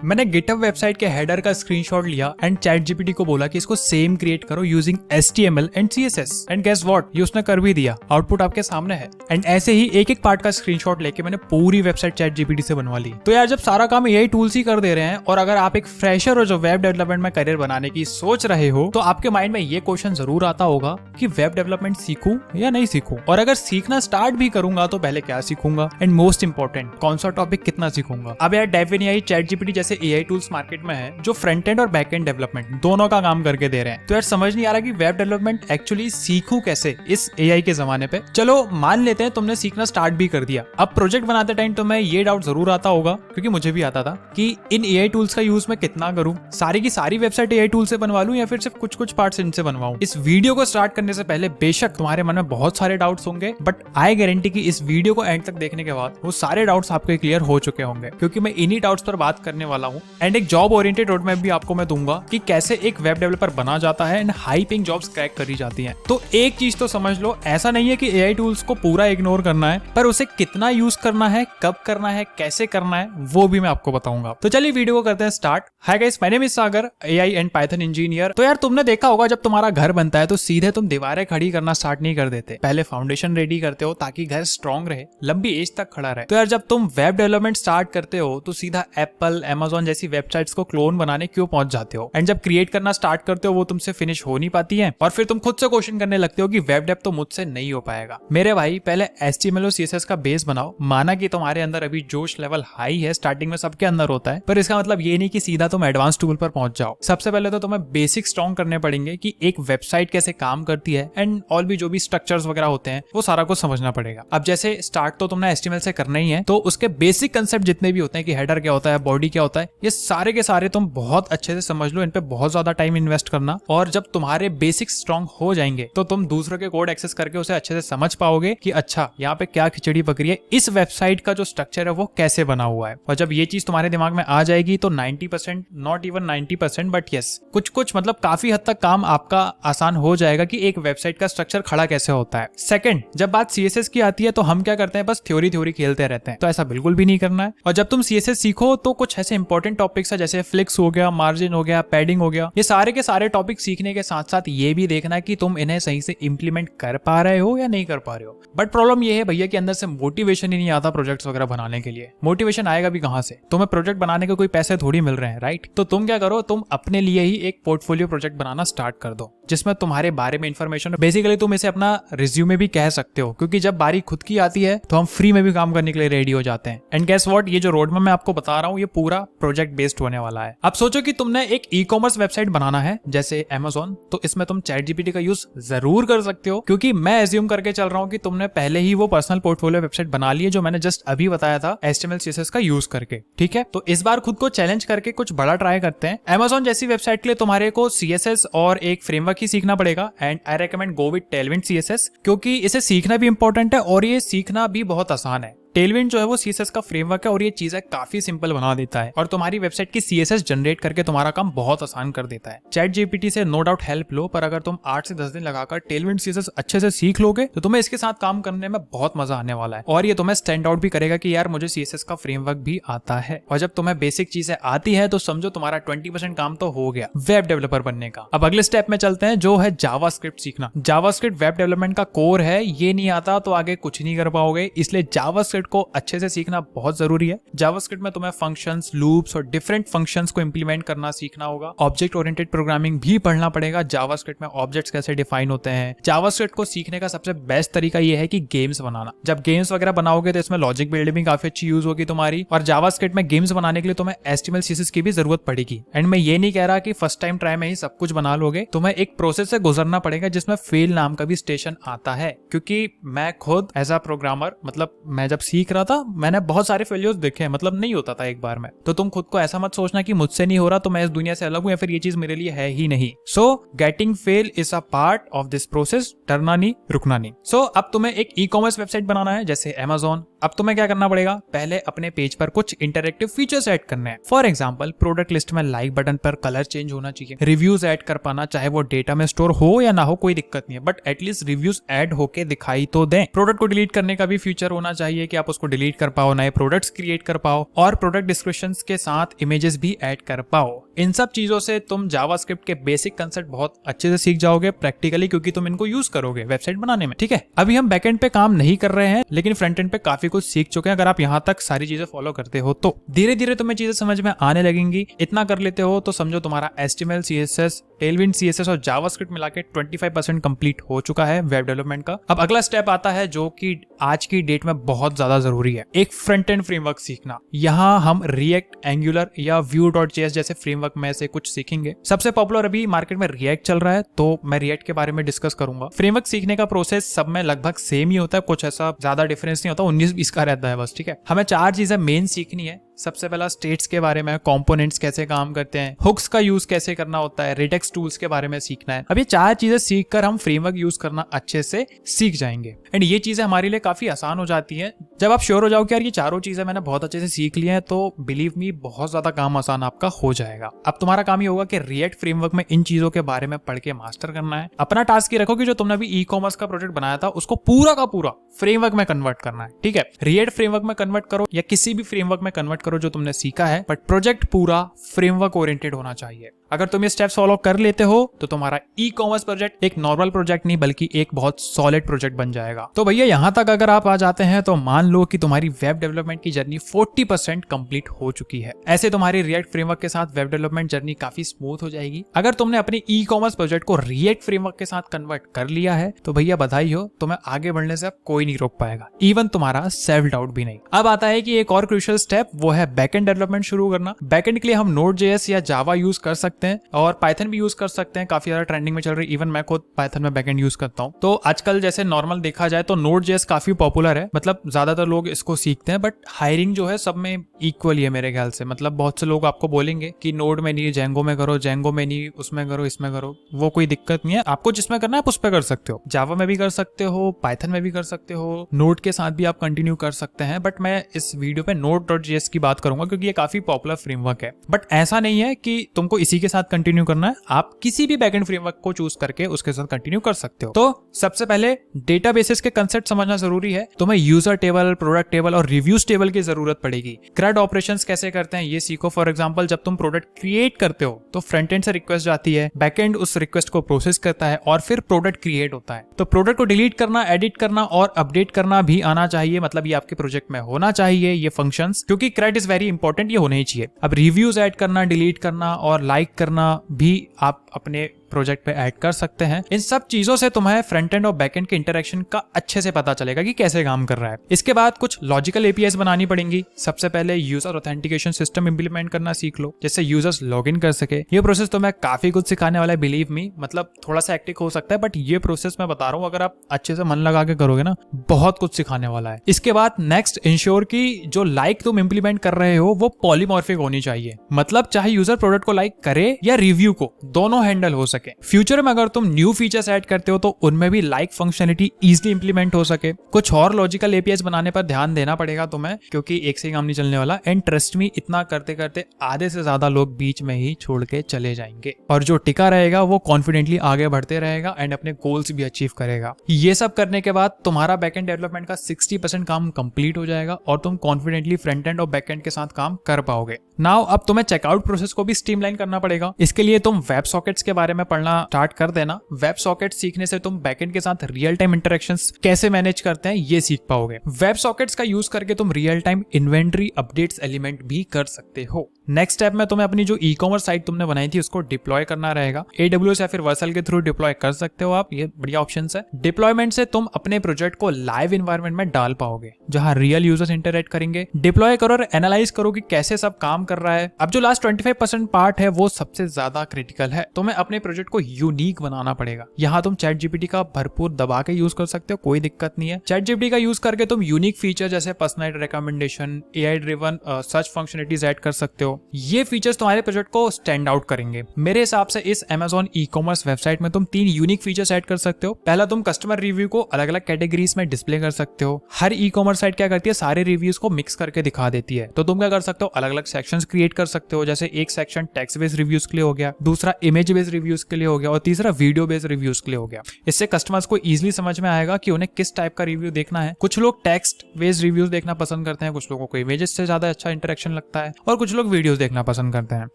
मैंने GitHub website के header का स्क्रीनशॉट लिया एंड चैट जीपीटी को बोला कि इसको सेम क्रिएट करो using HTML and CSS and guess what, ये उसने कर भी दिया। आउटपुट आपके सामने है। एंड ऐसे ही एक एक पार्ट का स्क्रीनशॉट लेके मैंने पूरी वेबसाइट चैट जीपीटी से बनवा ली। तो यार जब सारा काम AI टूल्स ही कर दे रहे हैं और अगर आप एक फ्रेशर हो जो वेब डेवलपमेंट में करियर बनाने की सोच रहे हो, तो आपके माइंड में ये क्वेश्चन जरूर आता होगा कि वेब डेवलपमेंट सीखूं या नहीं सीखूं, और अगर सीखना स्टार्ट भी करूंगा तो पहले क्या सीखूंगा, एंड मोस्ट इंपॉर्टेंट कौन सा टॉपिक कितना सीखूंगा। अब यार डेविन AI, चैट जीपीटी जैसे AI टूल्स मार्केट में है जो फ्रंट एंड और बैक एंड डेवलपमेंट दोनों का काम करके दे रहे हैं। तो यार समझ नहीं आ रहा कि वेब डेवलपमेंट एक्चुअली सीखूं कैसे इस AI के जमाने पे। चलो मान लेते हैं तुमने सीखना स्टार्ट भी कर दिया। अब प्रोजेक्ट बनाते टाइम तुम्हें ये डाउट जरूर आता होगा, क्योंकि मुझे भी आता था, कि इन AI टूल्स का यूज मैं कितना करूं, सारी की सारी वेबसाइट AI टूल से बनवा लूं या फिर सिर्फ कुछ कुछ पार्ट्स इनसे बनवाऊं। इस वीडियो को स्टार्ट करने से पहले बेशक तुम्हारे मन में बहुत सारे डाउट्स होंगे, बट आई गारंटी कि इस वीडियो को एंड तक देखने के बाद वो सारे डाउट्स आपके क्लियर हो चुके होंगे, क्योंकि मैं इन्हीं डाउट्स पर बात करने वाला हूं। एंड एक जॉब ओरिएंटेड रोड मैप भी आपको मैं दूंगा कि कैसे एक वेब डेवलपर बना जाता है and high paying jobs crack करी जाती हैं। तो एक चीज तो समझ लो, ऐसा नहीं है कि AI टूल्स को पूरा इग्नोर करना है, पर उसे कितना यूज करना है, कब करना है, कैसे करना है, वो भी मैं आपको बताऊंगा। तो चलिए वीडियो को करते हैं start. Hi guys, my name is Sagar, AI and Python engineer. तो यार तुमने देखा होगा जब तुम्हारा घर बनता है तो सीधे तुम दीवारें खड़ी करना स्टार्ट नहीं कर देते, पहले फाउंडेशन रेडी करते हो ताकि घर स्ट्रॉन्ग रहे, लंबी एज तक खड़ा रहे। तो यार जब तुम वेब डेवलपमेंट स्टार्ट करते हो तो सीधा एप्पल, Amazon जैसी वेबसाइट्स को क्लोन बनाने क्यों पहुंच जाते हो, एंड जब क्रिएट करना स्टार्ट करते हो वो तुमसे फिनिश हो नहीं पाती है, और फिर तुम खुद से क्वेश्चन करने लगते हो कि वेब डेव तो मुझसे नहीं हो पाएगा। मेरे भाई पहले HTML और CSS का बेस बनाओ। माना कि तुम्हारे अंदर अभी जोश लेवल हाई है, स्टार्टिंग में सबके अंदर होता है, पर इसका मतलब ये नहीं कि सीधा तुम एडवांस टूल पर पहुंच जाओ। सबसे पहले तो तुम्हें बेसिक स्ट्रॉन्ग करने पड़ेंगे कि एक वेबसाइट कैसे काम करती है, एंड और भी जो भी स्ट्रक्चर्स वगैरह होते हैं वो सारा कुछ समझना पड़ेगा। अब जैसे स्टार्ट तो तुमने HTML से करना ही है, तो उसके बेसिक कंसेप्ट जितने भी होते हैं कि हेडर क्या होता है, बॉडी क्या होता है, ये सारे के सारे तुम बहुत अच्छे से समझ लो। इन पे बहुत ज्यादा टाइम इन्वेस्ट करना, और जब तुम्हारे बेसिक स्ट्रॉन्ग हो जाएंगे तो तुम दूसरों के कोड एक्सेस करके उसे अच्छे से समझ पाओगे कि अच्छा यहाँ पे क्या खिचड़ी पक रही है, इस वेबसाइट का जो स्ट्रक्चर है वो कैसे बना हुआ है। और जब ये चीज तुम्हारे दिमाग में आ जाएगी तो 90%, नॉट इवन 90%, बट यस कुछ मतलब काफी हद तक काम आपका आसान हो जाएगा कि एक वेबसाइट का स्ट्रक्चर खड़ा कैसे होता है। सेकंड, जब बात CSS की आती है तो हम क्या करते हैं, बस थ्योरी खेलते रहते हैं। तो ऐसा बिल्कुल भी नहीं करना है। और जब तुम CSS सीखो तो कुछ ऐसे इंपॉर्टेंट टॉपिक्स है जैसे फ्लिक्स हो गया, मार्जिन हो गया, पैडिंग हो गया, ये सारे के सारे टॉपिक सीखने के साथ साथ ये भी देखना है कि तुम इन्हें सही से इंप्लीमेंट कर पा रहे हो या नहीं कर पा रहे हो। बट प्रॉब्लम ये है भैया कि अंदर से मोटिवेशन ही नहीं आता प्रोजेक्ट्स वगैरह बनाने के लिए। मोटिवेशन आएगा भी कहां से, तुम्हें प्रोजेक्ट बनाने के कोई पैसे थोड़ी मिल रहे हैं, राइट। तो तुम क्या करो, तुम अपने लिए ही एक पोर्टफोलियो प्रोजेक्ट बनाना स्टार्ट कर दो जिसमें तुम्हारे बारे में इंफॉर्मेशन, बेसिकली तुम इसे अपना रिज्यूमे भी कह सकते हो, क्योंकि जब बारी खुद की आती है तो हम फ्री में भी काम करने के लिए रेडी हो जाते हैं। एंड गेस व्हाट, ये जो रोड मैप मैं आपको बता रहा हूँ ये पूरा प्रोजेक्ट बेस्ड होने वाला है। अब सोचो कि तुमने एक ई-कॉमर्स वेबसाइट बनाना है जैसे Amazon, तो इसमें तुम चैट जीपीटी का यूज जरूर कर सकते हो, क्योंकि मैं एज्यूम करके चल रहा हूँ कि तुमने पहले ही वो पर्सनल पोर्टफोलियो वेबसाइट बना ली है जो मैंने जस्ट अभी बताया था HTML CSS का यूज करके, ठीक है। तो इस बार खुद को चैलेंज करके कुछ बड़ा ट्राई करते हैं। Amazon जैसी वेबसाइट के लिए तुम्हारे को CSS और एक फ्रेमवर्क ही सीखना पड़ेगा, and I recommend go with Tailwind CSS, क्योंकि इसे सीखना भी इंपॉर्टेंट है और ये सीखना भी बहुत आसान है। टेलविंड जो है वो CSS का फ्रेमवर्क है और ये चीजें काफी सिंपल बना देता है और तुम्हारी वेबसाइट की CSS जनरेट करके तुम्हारा काम बहुत आसान कर देता है। चैट जीपीटी से नो डाउट हेल्प लो, पर अगर तुम 8 से 10 दिन लगाकर टेलविंड CSS अच्छे से सीख लोगे तो तुम्हें इसके साथ काम करने में बहुत मजा आने वाला है, और ये तुम्हें स्टैंड आउट भी करेगा कि यार मुझे CSS का फ्रेमवर्क भी आता है। और जब तुम्हें बेसिक चीजें आती है तो समझो तुम्हारा 20% काम तो हो गया वेब डेवलपर बनने का। अब अगले स्टेप में चलते हैं जो है जावास्क्रिप्ट सीखना। जावास्क्रिप्ट वेब डेवलपमेंट का कोर है, ये नहीं आता तो आगे कुछ नहीं कर पाओगे, इसलिए जावास्क्रिप्ट को अच्छे से सीखना बहुत जरूरी है। जावास्क्रिप्ट में तुम्हें फंक्शंस, लूप्स और डिफरेंट फंक्शंस को इंप्लीमेंट करना सीखना होगा। ऑब्जेक्ट ओरिएंटेड प्रोग्रामिंग भी पढ़ना पड़ेगा, जावास्क्रिप्ट में ऑब्जेक्ट्स कैसे डिफाइन होते हैं। जावास्क्रिप्ट को सीखने का सबसे बेस्ट तरीका ये है कि गेम्स बनाना। जब गेम्स वगैरह बनाओगे तो इसमें लॉजिक बिल्डिंग भी काफी अच्छी यूज होगी तुम्हारी, और जावास्क्रिप्ट में गेम्स बनाने के लिए तुम्हें HTML CSS की भी जरूरत पड़ेगी। एंड मैं ये नहीं कह रहा कि फर्स्ट टाइम ट्राई में ही सब कुछ बना लोगे, तुम्हें एक प्रोसेस से गुजरना पड़ेगा जिसमें फेल नाम का भी स्टेशन आता है, क्योंकि मैं खुद एज अ प्रोग्रामर, मतलब मैं जब सीख रहा था मैंने बहुत सारे फेलियर्स देखे हैं, मतलब नहीं होता था एक बार में। तो तुम खुद को ऐसा मत सोचना कि मुझसे नहीं हो रहा तो मैं इस दुनिया से अलग हूं या फिर ये चीज मेरे लिए है ही नहीं। So getting fail is a part of this process, डरना नहीं, रुकना नहीं। सो अब तुम्हें एक ई-कॉमर्स वेबसाइट बनाना है जैसे Amazon। अब तुम्हें क्या करना पड़ेगा, पहले अपने पेज पर कुछ इंटरैक्टिव फीचर्स ऐड करने हैं। फॉर एग्जांपल प्रोडक्ट लिस्ट में लाइक बटन पर कलर चेंज होना चाहिए, रिव्यूज ऐड कर पाना, चाहे वो डेटा में स्टोर हो या ना हो कोई दिक्कत नहीं है, बट एटलीस्ट रिव्यूज ऐड होके दिखाई तो दें। प्रोडक्ट को डिलीट करने का भी फीचर होना चाहिए कि आप उसको डिलीट कर पाओ, नए प्रोडक्ट्स क्रिएट कर पाओ और प्रोडक्ट डिस्क्रिप्शंस के साथ इमेजेस भी ऐड कर पाओ। इन सब चीजों से तुम जावास्क्रिप्ट के बेसिक कंसेप्ट बहुत अच्छे से सीख जाओगे प्रैक्टिकली, क्योंकि तुम इनको यूज करोगे वेबसाइट बनाने में। ठीक है, अभी हम बैकएंड पे काम नहीं कर रहे हैं, लेकिन फ्रंट एंड पे काफी कुछ सीख चुके हैं। अगर आप यहाँ तक सारी चीजें फॉलो करते हो तो धीरे धीरे तुम्हें चीजें समझ में आने लगेंगी। इतना कर लेते हो तो समझो तुम्हारा HTML, CSS, टेलविंड CSS और जावास्क्रिप्ट मिला के 25% कंप्लीट हो चुका है वेब डेवलपमेंट का। अब अगला स्टेप आता है जो कि आज की डेट में बहुत ज्यादा जरूरी है, एक फ्रंट एंड फ्रेमवर्क सीखना। यहाँ हम रिएक्ट, एंगुलर या Vue.js जैसे फ्रेमवर्क में से कुछ सीखेंगे। सबसे पॉपुलर अभी मार्केट में रिएक्ट चल रहा है, तो मैं रिएक्ट के बारे में डिस्कस करूंगा। फ्रेमवर्क सीखने का प्रोसेस सब में लगभग सेम ही होता है, कुछ ऐसा ज्यादा डिफरेंस नहीं होता, 19-20 का रहता है बस। ठीक है, हमें 4 चीजें मेन सीखनी है। सबसे पहला स्टेट्स के बारे में, कंपोनेंट्स कैसे काम करते हैं, हुक्स का यूज कैसे करना होता है, रेटेक्स टूल्स के बारे में सीखना है। अब ये 4 चीजें सीखकर हम फ्रेमवर्क यूज करना अच्छे से सीख जाएंगे एंड ये चीजें हमारे लिए काफी आसान हो जाती है। जब आप श्योर हो जाओ कि यार ये चारों चीजें मैंने बहुत अच्छे से सीख ली हैं, तो बिलीव मी बहुत ज्यादा काम आसान आपका हो जाएगा। अब तुम्हारा काम ये होगा कि रिएक्ट फ्रेमवर्क में इन चीजों के बारे में पढ़ के मास्टर करना है। अपना टास्क ये रखो कि जो तुमने अभी ई-कॉमर्स का प्रोजेक्ट बनाया था उसको पूरा का पूरा फ्रेमवर्क में कन्वर्ट करना है। ठीक है, रिएक्ट फ्रेमवर्क में कन्वर्ट करो या किसी भी फ्रेमवर्क में कन्वर्ट करो जो तुमने सीखा है, बट प्रोजेक्ट पूरा फ्रेमवर्क ओरिएंटेड होना चाहिए। अगर तुम ये स्टेप्स फॉलो कर लेते हो तो तुम्हारा ई-कॉमर्स प्रोजेक्ट एक नॉर्मल प्रोजेक्ट नहीं बल्कि एक बहुत सॉलिड प्रोजेक्ट बन जाएगा। तो भैया यहाँ तक अगर आप आ जाते हैं तो मान लो कि तुम्हारी वेब डेवलपमेंट की जर्नी 40% कंप्लीट हो चुकी है। ऐसे तुम्हारी रिएक्ट फ्रेमवर्क के साथ वेब डेवलपमेंट जर्नी काफी स्मूथ हो जाएगी। अगर तुमने अपने ई-कॉमर्स प्रोजेक्ट को रिएक्ट फ्रेमवर्क के साथ कन्वर्ट कर लिया है तो भैया बधाई हो, तुम्हें आगे बढ़ने से अब कोई नहीं रोक पाएगा, इवन तुम्हारा सेल्फ डाउट भी नहीं। अब आता है कि एक और क्रूशियल स्टेप, वो है बैकएंड डेवलपमेंट शुरू करना। बैकएंड के लिए हम Node.js या जावा यूज कर सकते हैं और पाइथन भी यूज कर सकते हैं, काफी ज्यादा ट्रेंडिंग में चल रही है। इवन मैं खुद पाइथन में बैकएंड यूज करता हूं। तो आजकल जैसे नॉर्मल देखा जाए तो Node.js काफी पॉपुलर है, मतलब ज्यादातर लोग इसको सीखते हैं, बट हायरिंग जो है सब में इक्वली है मेरे ख्याल से। मतलब बहुत से लोग आपको बोलेंगे कि नोड में नहीं, जेंगो में करो, जेंगो में नहीं, उसमें करो, इसमें करो, वो कोई दिक्कत नहीं है। आपको जिसमें करना है आप उस पर कर सकते हो, जावा में भी कर सकते हो, पाइथन में भी कर सकते हो, नोड के साथ भी आप कंटिन्यू कर सकते हैं। बट मैं इस वीडियो पे Node.js की बात करूंगा क्योंकि ये काफी पॉपुलर फ्रेमवर्क है। बट ऐसा नहीं है कि तुमको इसी के साथ कंटिन्यू करना है, आप किसी भी बैकएंड फ्रेमवर्क को चूज करके उसके साथ कंटिन्यू कर सकते हो। तो सबसे पहले डेटाबेसेस के कंसेप्ट समझना जरूरी है। तुम्हें यूजर टेबल, प्रोडक्ट टेबल और रिव्यूज टेबल की जरूरत पड़ेगी। CRUD ऑपरेशंस कैसे करते हैं ये सीखो। फॉर एग्जांपल जब तुम प्रोडक्ट क्रिएट करते हो तो फ्रंट एंड से रिक्वेस्ट जाती है, बैकएंड उस रिक्वेस्ट को प्रोसेस करता है और फिर प्रोडक्ट क्रिएट होता है। तो प्रोडक्ट को डिलीट करना, एडिट करना और अपडेट करना भी आना चाहिए, मतलब ये आपके प्रोजेक्ट में होना चाहिए ये फंक्शंस, क्योंकि CRUD इज वेरी इंपॉर्टेंट, ये होने ही चाहिए। अब रिव्यूज ऐड करना, डिलीट करना और लाइक करना भी आप अपने प्रोजेक्ट पे ऐड कर सकते हैं। इन सब चीजों से तुम्हें फ्रंट एंड और बैक एंड के इंटरेक्शन का अच्छे से पता चलेगा कि कैसे काम कर रहा है। इसके बाद कुछ लॉजिकल एपीआईज बनानी पड़ेंगी। सबसे पहले यूजर ऑथेंटिकेशन सिस्टम इंप्लीमेंट करना सीख लो, जिससे यूजर्स लॉगिन कर सके। ये प्रोसेस तुम्हें काफी कुछ सिखाने वाला है, बिलीव मी। मतलब थोड़ा सा एक्टिक हो सकता है, बट ये प्रोसेस मैं बता रहा हूँ, अगर आप अच्छे से मन लगा के करोगे ना, बहुत कुछ सिखाने वाला है। इसके बाद नेक्स्ट, इंश्योर की जो लाइक तुम इंप्लीमेंट कर रहे हो वो पॉलीमॉर्फिक होनी चाहिए, मतलब चाहे यूजर प्रोडक्ट को लाइक करे या रिव्यू को, दोनों हैंडल हो सके। फ्यूचर में अगर तुम न्यू फीचर्स ऐड करते हो तो उनमें भी लाइक फंक्शनलिटी इजीली इंप्लीमेंट हो सके। कुछ और लॉजिकल एपीआईज बनाने पर ध्यान देना पड़ेगा तुम्हें, क्योंकि एक से ही काम नहीं चलने वाला। एंड ट्रस्ट मी, इतना करते करते आधे से ज्यादा लोग बीच में ही छोड़ के चले जाएंगे, और जो टिका रहेगा वो कॉन्फिडेंटली आगे बढ़ते रहेगा एंड अपने गोल्स भी अचीव करेगा। ये सब करने के बाद तुम्हारा बैकएंड डेवलपमेंट का 60% काम कंप्लीट हो जाएगा और तुम कॉन्फिडेंटली फ्रंट एंड और बैकएंड के साथ काम कर पाओगे। नाउ अब तुम्हें चेकआउट प्रोसेस को भी स्ट्रीमलाइन करना पड़ेगा। इसके लिए तुम वेब सॉकेट्स के बारे में पढ़ना स्टार्ट कर देना। वेब सॉकेट सीखने से तुम बैकएंड के साथ रियल टाइम इंटरेक्शंस कैसे मैनेज करते हैं ये सीख पाओगे। वेब सॉकेट्स का यूज करके तुम real time inventory updates element भी कर सकते हो। नेक्स्ट स्टेप में तुम्हें अपनी जो ई-कॉमर्स साइट तुमने बनाई थी उसको डिप्लॉय करना रहेगा। AWS या फिर वर्सल के थ्रू डिप्लॉय कर सकते हो आप, ये बढ़िया ऑप्शन है। डिप्लॉयमेंट से तुम अपने प्रोजेक्ट को लाइव इन्वायरमेंट में डाल पाओगे जहां रियल यूजर्स इंटरेक्ट करेंगे। डिप्लॉय करो और एनालाइज करो कि कैसे सब काम कर रहा है। अब जो लास्ट 25% पार्ट है वो सबसे ज्यादा क्रिटिकल है। तुम्हें अपने प्रोजेक्ट को यूनिक बनाना पड़ेगा। यहाँ तुम ChatGPT का भरपूर दबा के यूज कर सकते हो, कोई दिक्कत नहीं है। ChatGPT का यूज करके तुम यूनिक फीचर जैसे personalised recommendation, AI driven search functionalities add कर सकते हो। ये फीचर्स तुम्हारे प्रोजेक्ट को स्टैंड आउट करेंगे। मेरे हिसाब से इस Amazon ई-कॉमर्स वेबसाइट में तुम 3 यूनिक फीचर्स ऐड कर सकते हो। पहला, तुम कस्टमर रिव्यू को अलग अलग कैटेगरीज में डिस्प्ले कर सकते हो। हर ई-कॉमर्स साइट क्या करती है, सारे रिव्यूज को मिक्स करके दिखा देती है। तो तुम क्या कर सकते हो, अलग अलग सेक्शंस क्रिएट कर सकते हो। जैसे एक सेक्शन टेक्स्ट बेस्ड रिव्यूज के लिए हो गया, दूसरा इमेज बेस्ड रिव्यूज के लिए हो गया और तीसरा वीडियो बेस्ड रिव्यूज के लिए हो गया। इससे कस्टमर्स को इजीली समझ में आएगा कि उन्हें किस टाइप का रिव्यू देखना है। कुछ लोग टेक्स्ट बेस्ड रिव्यूज देखना पसंद करते हैं, कुछ लोगों को इमेजेस से ज्यादा अच्छा इंटरेक्शन लगता है और कुछ लोग वीडियोस देखना पसंद करते हैं।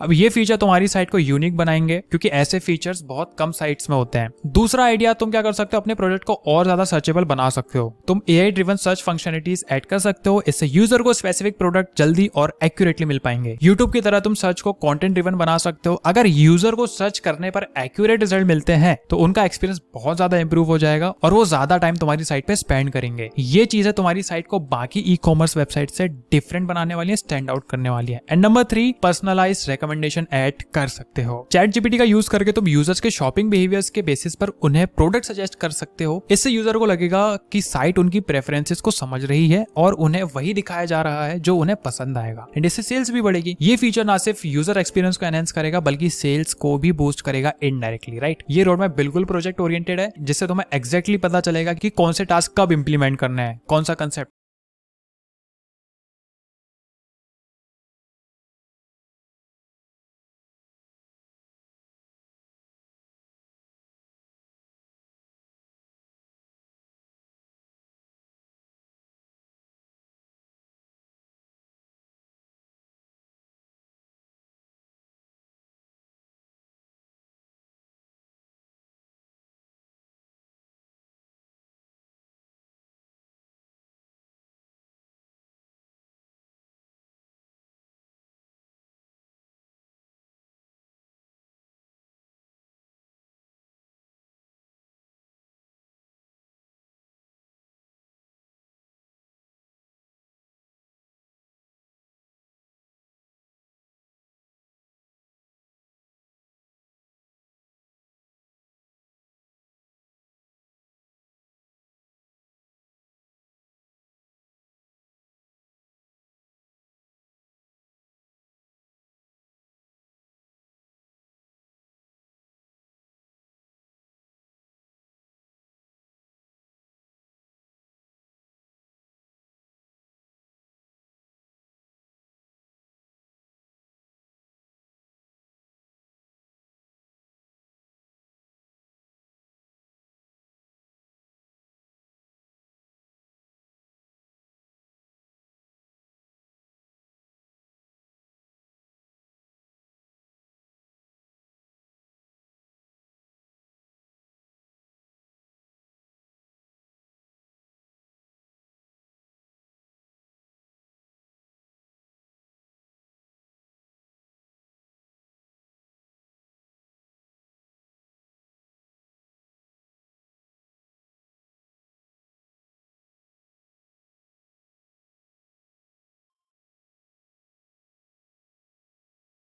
अब ये फीचर तुम्हारी साइट को यूनिक बनाएंगे क्योंकि ऐसे फीचर्स बहुत कम साइट्स में होते हैं। दूसरा आइडिया, तुम क्या कर सकते हो, अपने प्रोडक्ट को और ज्यादा सर्चेबल बना सकते हो। तुम AI driven search functionalities add कर सकते हो। इससे यूजर को स्पेसिफिक प्रोडक्ट जल्दी और एक्यूरेटली मिल पाएंगे। यूट्यूब की तरह तुम सर्च को कंटेंट ड्रिवन बना सकते हो। अगर यूजर को सर्च करने पर एक्यूरेट रिजल्ट मिलते हैं तो उनका एक्सपीरियंस बहुत ज्यादा इंप्रूव हो जाएगा और वो ज्यादा टाइम तुम्हारी साइट पे स्पेंड करेंगे। ये चीजें तुम्हारी साइट को बाकी ई-कॉमर्स वेबसाइट से डिफरेंट बनाने वाली है, स्टैंड आउट करने वाली है। And number 3, personalize recommendation add कर सकते हो। ChatGPT का यूज करके तुम यूजर्स के शॉपिंग बिहेवियर्स के बेसिस पर उन्हें प्रोडक्ट सजेस्ट कर सकते हो। इससे यूजर को लगेगा कि साइट उनकी प्रेफरेंसेस को समझ रही है और उन्हें वही दिखाया जा रहा है जो उन्हें पसंद आएगा। एंड इससे सेल्स भी बढ़ेगी। ये फीचर ना सिर्फ यूजर एक्सपीरियंस को एनहांस करेगा बल्कि सेल्स को भी बूस्ट करेगा इनडायरेक्टली, राइट। ये रोड मैप बिल्कुल प्रोजेक्ट ओरिएंटेड है, जिससे तुम्हें एग्जैक्टली पता चलेगा कि कौन से टास्क कब इंप्लीमेंट करना है, कौन सा कंसेप्ट